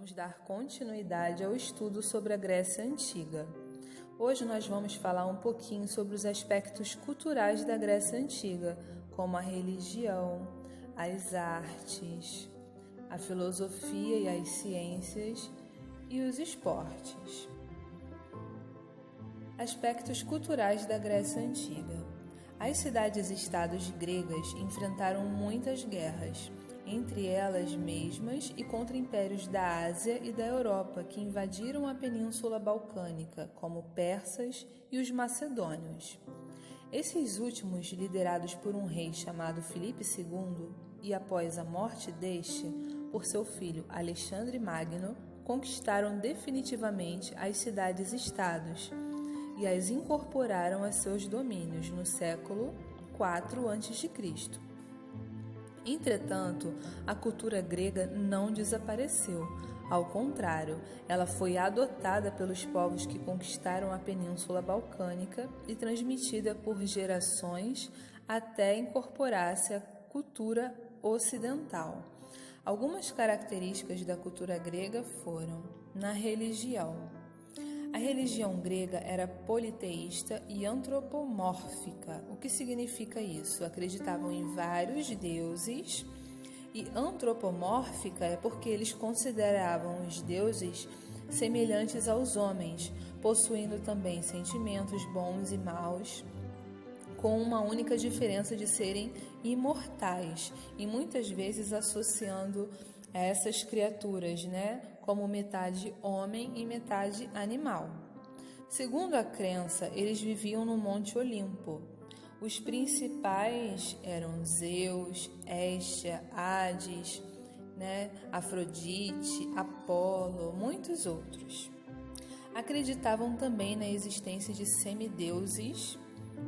vamos dar continuidade ao estudo sobre a Grécia Antiga. Hoje nós vamos falar um pouquinho sobre os aspectos culturais da Grécia Antiga, como a religião, as artes, a filosofia e as ciências e os esportes. Aspectos culturais da Grécia Antiga. As cidades-estados gregas enfrentaram muitas guerras, entre elas mesmas e contra impérios da Ásia e da Europa que invadiram a Península Balcânica, como persas e os macedônios. Esses últimos, liderados por um rei chamado Filipe II, e após a morte deste, por seu filho Alexandre Magno, conquistaram definitivamente as cidades-estados e as incorporaram a seus domínios no século IV a.C. Entretanto, a cultura grega não desapareceu. Ao contrário, ela foi adotada pelos povos que conquistaram a Península Balcânica e transmitida por gerações até incorporar-se à cultura ocidental. Algumas características da cultura grega foram: na religião. A religião grega era politeísta e antropomórfica. O que significa isso? Acreditavam em vários deuses, e antropomórfica é porque eles consideravam os deuses semelhantes aos homens, possuindo também sentimentos bons e maus, com uma única diferença de serem imortais, e muitas vezes associando essas criaturas, como metade homem e metade animal. Segundo a crença, eles viviam no Monte Olimpo. Os principais eram Zeus, Hestia, Hades, Afrodite, Apolo, muitos outros. Acreditavam também na existência de semideuses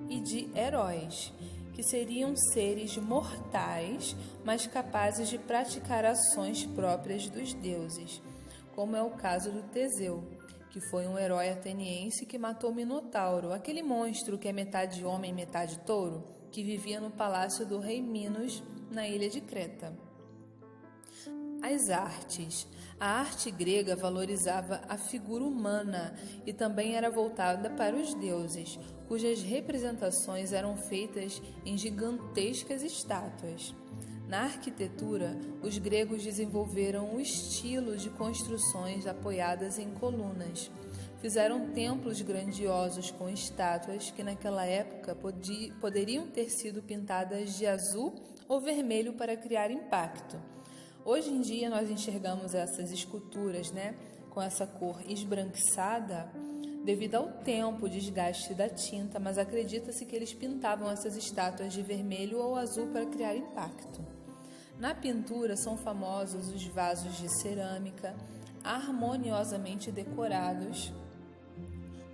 e de heróis, que seriam seres mortais, mas capazes de praticar ações próprias dos deuses, como é o caso do Teseu, que foi um herói ateniense que matou Minotauro, aquele monstro que é metade homem e metade touro, que vivia no palácio do rei Minos, na ilha de Creta. As artes. A arte grega valorizava a figura humana e também era voltada para os deuses, cujas representações eram feitas em gigantescas estátuas. Na arquitetura, os gregos desenvolveram o estilo de construções apoiadas em colunas. Fizeram templos grandiosos com estátuas que naquela época poderiam ter sido pintadas de azul ou vermelho para criar impacto. Hoje em dia nós enxergamos essas esculturas, com essa cor esbranquiçada devido ao tempo, desgaste da tinta, mas acredita-se que eles pintavam essas estátuas de vermelho ou azul para criar impacto. Na pintura são famosos os vasos de cerâmica, harmoniosamente decorados,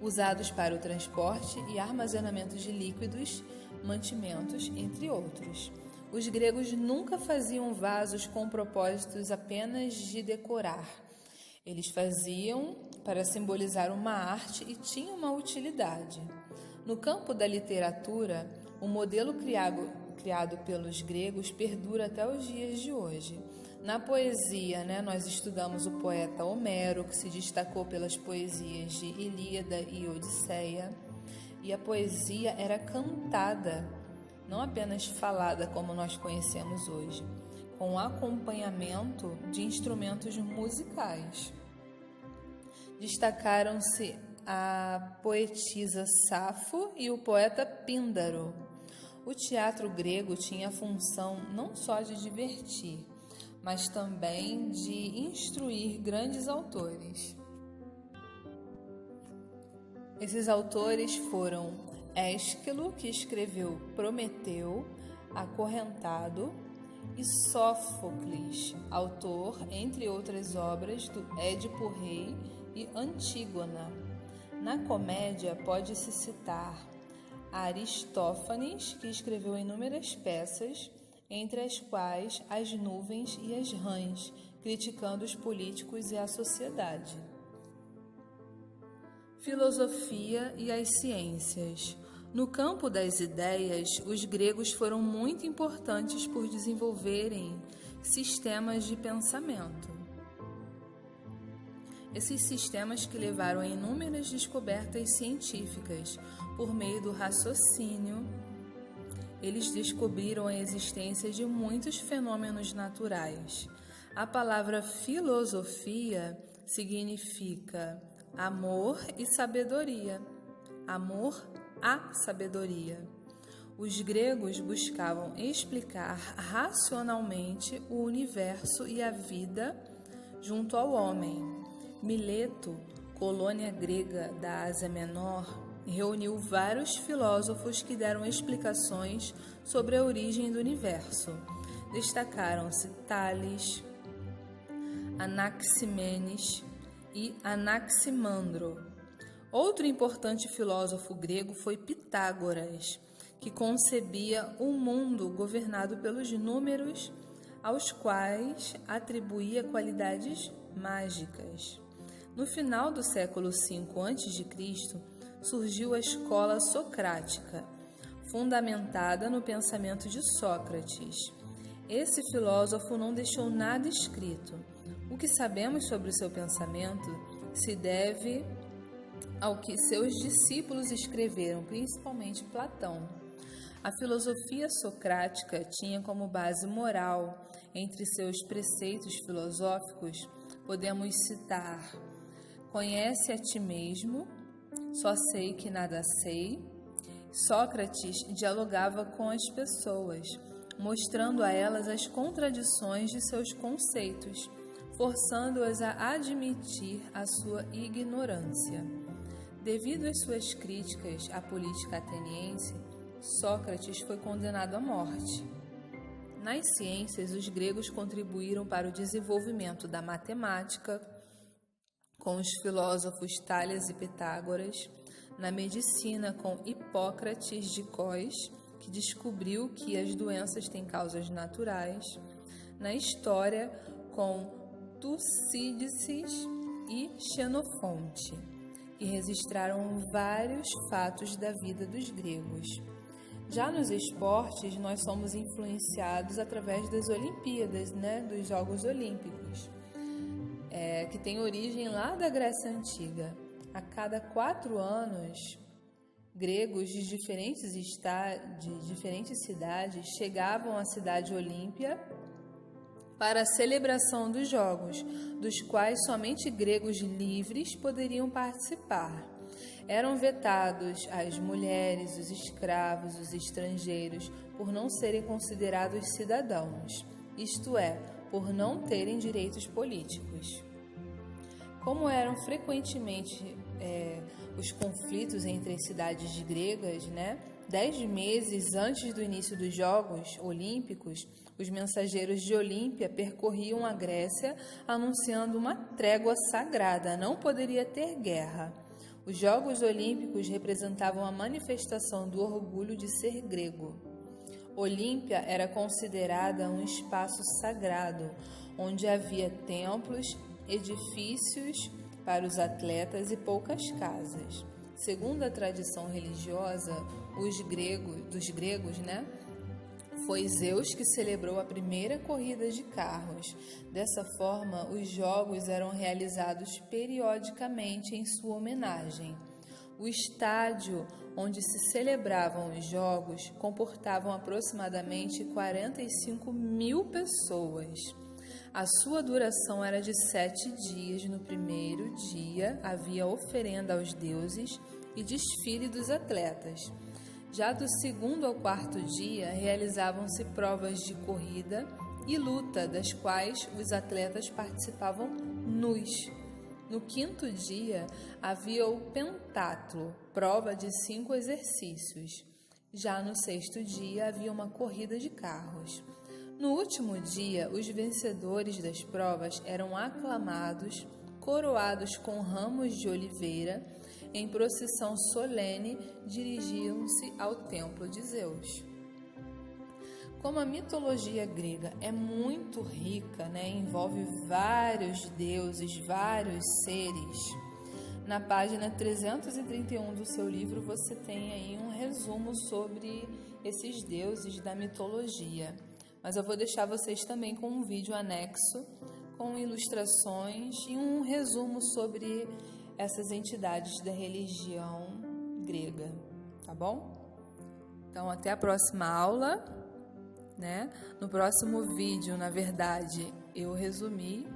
usados para o transporte e armazenamento de líquidos, mantimentos, entre outros. Os gregos nunca faziam vasos com propósitos apenas de decorar. Eles faziam para simbolizar uma arte e tinham uma utilidade. No campo da literatura, o modelo criado pelos gregos perdura até os dias de hoje. Na poesia, nós estudamos o poeta Homero, que se destacou pelas poesias de Ilíada e Odisseia, e a poesia era cantada, não apenas falada como nós conhecemos hoje, com acompanhamento de instrumentos musicais. Destacaram-se a poetisa Safo e o poeta Píndaro. O teatro grego tinha a função não só de divertir, mas também de instruir grandes autores. Esses autores foram Ésquilo, que escreveu Prometeu, Acorrentado, e Sófocles, autor, entre outras obras, do Édipo Rei e Antígona. Na comédia pode-se citar Aristófanes, que escreveu inúmeras peças, entre as quais As Nuvens e as Rãs, criticando os políticos e a sociedade. Filosofia e as ciências. No campo das ideias, os gregos foram muito importantes por desenvolverem sistemas de pensamento. Esses sistemas que levaram a inúmeras descobertas científicas por meio do raciocínio, eles descobriram a existência de muitos fenômenos naturais. A palavra filosofia significa amor e sabedoria. Amor à sabedoria. Os gregos buscavam explicar racionalmente o universo e a vida junto ao homem. Mileto, colônia grega da Ásia Menor, reuniu vários filósofos que deram explicações sobre a origem do universo. Destacaram-se Tales, Anaximenes e Anaximandro. Outro importante filósofo grego foi Pitágoras, que concebia um mundo governado pelos números, aos quais atribuía qualidades mágicas. No final do século V a.C., surgiu a escola socrática, fundamentada no pensamento de Sócrates. Esse filósofo não deixou nada escrito. O que sabemos sobre o seu pensamento se deve ao que seus discípulos escreveram, principalmente Platão. A filosofia socrática tinha como base moral, entre seus preceitos filosóficos, podemos citar: conhece a ti mesmo, só sei que nada sei. Sócrates dialogava com as pessoas, mostrando a elas as contradições de seus conceitos, forçando-as a admitir a sua ignorância. Devido às suas críticas à política ateniense, Sócrates foi condenado à morte. Nas ciências, os gregos contribuíram para o desenvolvimento da matemática, com os filósofos Tales e Pitágoras, na medicina, com Hipócrates de Cós, que descobriu que as doenças têm causas naturais, na história, com Tucídides e Xenofonte, que registraram vários fatos da vida dos gregos. Já nos esportes, nós somos influenciados através das Olimpíadas, dos Jogos Olímpicos, que tem origem lá da Grécia Antiga. A cada 4 anos, gregos de diferentes cidades chegavam à cidade Olímpia para a celebração dos Jogos, dos quais somente gregos livres poderiam participar. Eram vetados as mulheres, os escravos, os estrangeiros, por não serem considerados cidadãos, isto é, por não terem direitos políticos. Como eram frequentemente os conflitos entre as cidades gregas, 10 meses antes do início dos Jogos Olímpicos, os mensageiros de Olímpia percorriam a Grécia anunciando uma trégua sagrada, não poderia ter guerra. Os Jogos Olímpicos representavam a manifestação do orgulho de ser grego. Olímpia era considerada um espaço sagrado, onde havia templos, edifícios para os atletas e poucas casas. Segundo a tradição religiosa dos gregos, foi Zeus que celebrou a primeira corrida de carros. Dessa forma, os jogos eram realizados periodicamente em sua homenagem. O estádio onde se celebravam os jogos comportava aproximadamente 45.000 pessoas. A sua duração era de 7 dias. No primeiro dia havia oferenda aos deuses e desfile dos atletas. Já do segundo ao 4º dia, realizavam-se provas de corrida e luta, das quais os atletas participavam nus. No 5º dia, havia o pentatlo, prova de 5 exercícios. Já no 6º dia, havia uma corrida de carros. No último dia, os vencedores das provas eram aclamados, coroados com ramos de oliveira. Em procissão solene, dirigiam-se ao templo de Zeus. Como a mitologia grega é muito rica, envolve vários deuses, vários seres, na página 331 do seu livro você tem aí um resumo sobre esses deuses da mitologia. Mas eu vou deixar vocês também com um vídeo anexo com ilustrações e um resumo sobre essas entidades da religião grega, tá bom? Então, até a próxima aula, né? No próximo vídeo, na verdade, eu resumi,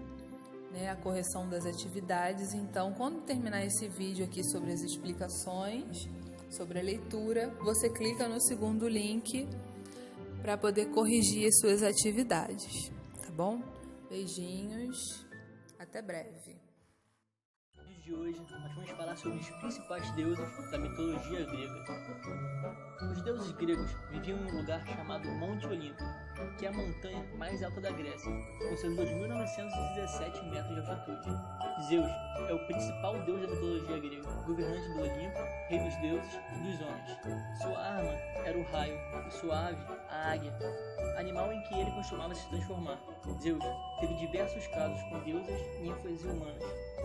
né, a correção das atividades. Então, quando terminar esse vídeo aqui sobre as explicações, sobre a leitura, você clica no segundo link para poder corrigir as suas atividades, tá bom? Beijinhos, até breve. No vídeo de hoje, nós vamos falar sobre os principais deuses da mitologia grega. Os deuses gregos viviam em um lugar chamado Monte Olimpo, que é a montanha mais alta da Grécia, com seus 2.917 metros de altitude. Zeus é o principal deus da mitologia grega, governante do Olimpo, rei dos deuses e dos homens. Sua arma era o raio e sua ave, a águia, animal em que ele costumava se transformar. Zeus teve diversos casos com deusas, ninfas e humanas,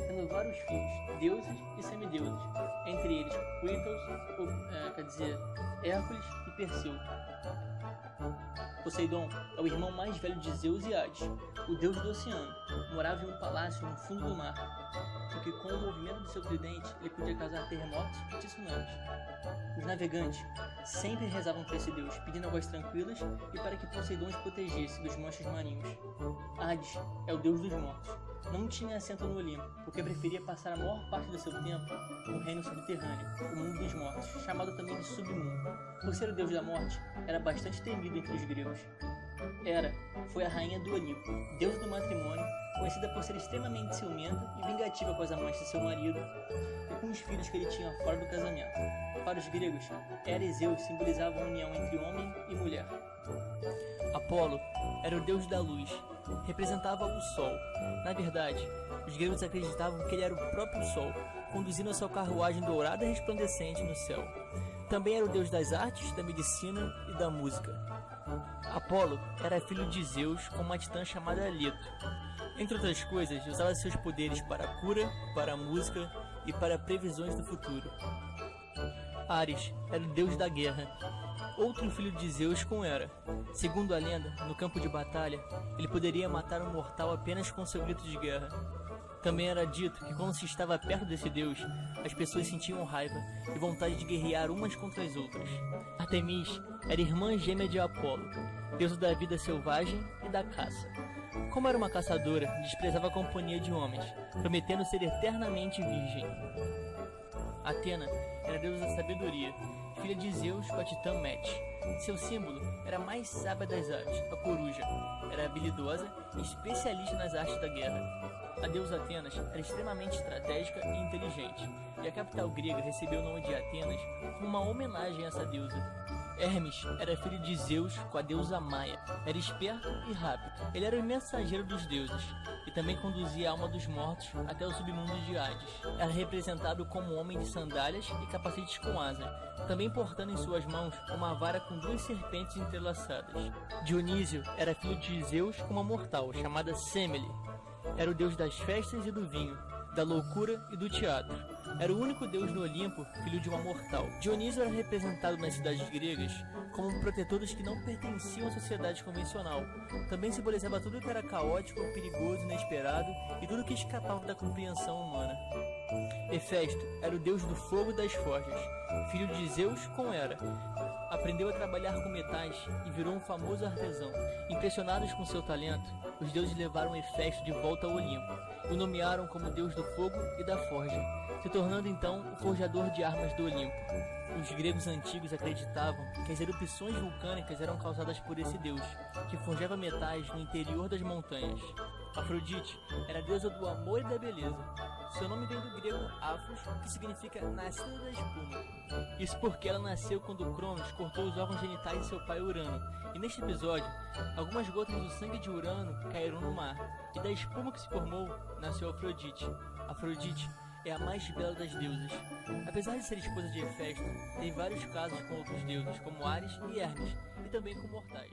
tendo vários filhos, deuses e semideuses, entre eles Kratos, Hércules e Perseu. Poseidon é o irmão mais velho de Zeus e Hades, o deus do oceano. Morava em um palácio no fundo do mar, porque com o movimento do seu tridente ele podia causar terremotos e tsunamis. Os navegantes sempre rezavam para esse deus, pedindo águas tranquilas e para que Poseidon os protegesse dos monstros marinhos. Hades é o deus dos mortos. Não tinha assento no Olimpo, porque preferia passar a maior parte do seu tempo no reino subterrâneo, o mundo dos mortos, chamado também de submundo. Por ser o deus da morte, era bastante temido entre os gregos. Hera foi a rainha do Olimpo, deusa do matrimônio, conhecida por ser extremamente ciumenta e vingativa com as amantes de seu marido e com os filhos que ele tinha fora do casamento. Para os gregos, Hera e Zeus simbolizavam a união entre homem e mulher. Apolo era o deus da luz, representava o sol. Na verdade, os gregos acreditavam que ele era o próprio sol, conduzindo a sua carruagem dourada e resplandecente no céu. Também era o deus das artes, da medicina e da música. Apolo era filho de Zeus com uma titã chamada Leto. Entre outras coisas, usava seus poderes para a cura, para a música e para previsões do futuro. Ares era o deus da guerra, outro filho de Zeus com Hera. Segundo a lenda, no campo de batalha, ele poderia matar um mortal apenas com seu grito de guerra. Também era dito que quando se estava perto desse deus, as pessoas sentiam raiva e vontade de guerrear umas contra as outras. Artemis era irmã gêmea de Apolo, deusa da vida selvagem e da caça. Como era uma caçadora, desprezava a companhia de homens, prometendo ser eternamente virgem. Atena era deusa da sabedoria, filha de Zeus com a titã Metis. Seu símbolo era a mais sábia das aves, a coruja. Era habilidosa e especialista nas artes da guerra. A deusa Atenas era extremamente estratégica e inteligente, e a capital grega recebeu o nome de Atenas como uma homenagem a essa deusa. Hermes era filho de Zeus com a deusa Maia. Era esperto e rápido. Ele era o mensageiro dos deuses e também conduzia a alma dos mortos até o submundo de Hades. Era representado como um homem de sandálias e capacetes com asas, também portando em suas mãos uma vara com duas serpentes entrelaçadas. Dionísio era filho de Zeus com uma mortal chamada Semele. Era o deus das festas e do vinho, da loucura e do teatro. Era o único deus no Olimpo, filho de uma mortal. Dionísio era representado nas cidades gregas como um protetor dos que não pertenciam à sociedade convencional. Também simbolizava tudo que era caótico, perigoso, inesperado e tudo que escapava da compreensão humana. Hefesto era o deus do fogo e das forjas, filho de Zeus com Hera. Aprendeu a trabalhar com metais e virou um famoso artesão. Impressionados com seu talento, os deuses levaram Hefesto de volta ao Olimpo. O nomearam como deus do fogo e da forja, se tornando então o forjador de armas do Olimpo. Os gregos antigos acreditavam que as erupções vulcânicas eram causadas por esse deus, que forjava metais no interior das montanhas. Afrodite era a deusa do amor e da beleza. Seu nome vem do grego Afros, que significa nascida da espuma. Isso porque ela nasceu quando Cronos cortou os órgãos genitais de seu pai Urano. E neste episódio, algumas gotas do sangue de Urano caíram no mar, e da espuma que se formou, nasceu Afrodite. Afrodite é a mais bela das deusas. Apesar de ser esposa de Hefesto, tem vários casos com outros deuses, como Ares e Hermes, e também com mortais.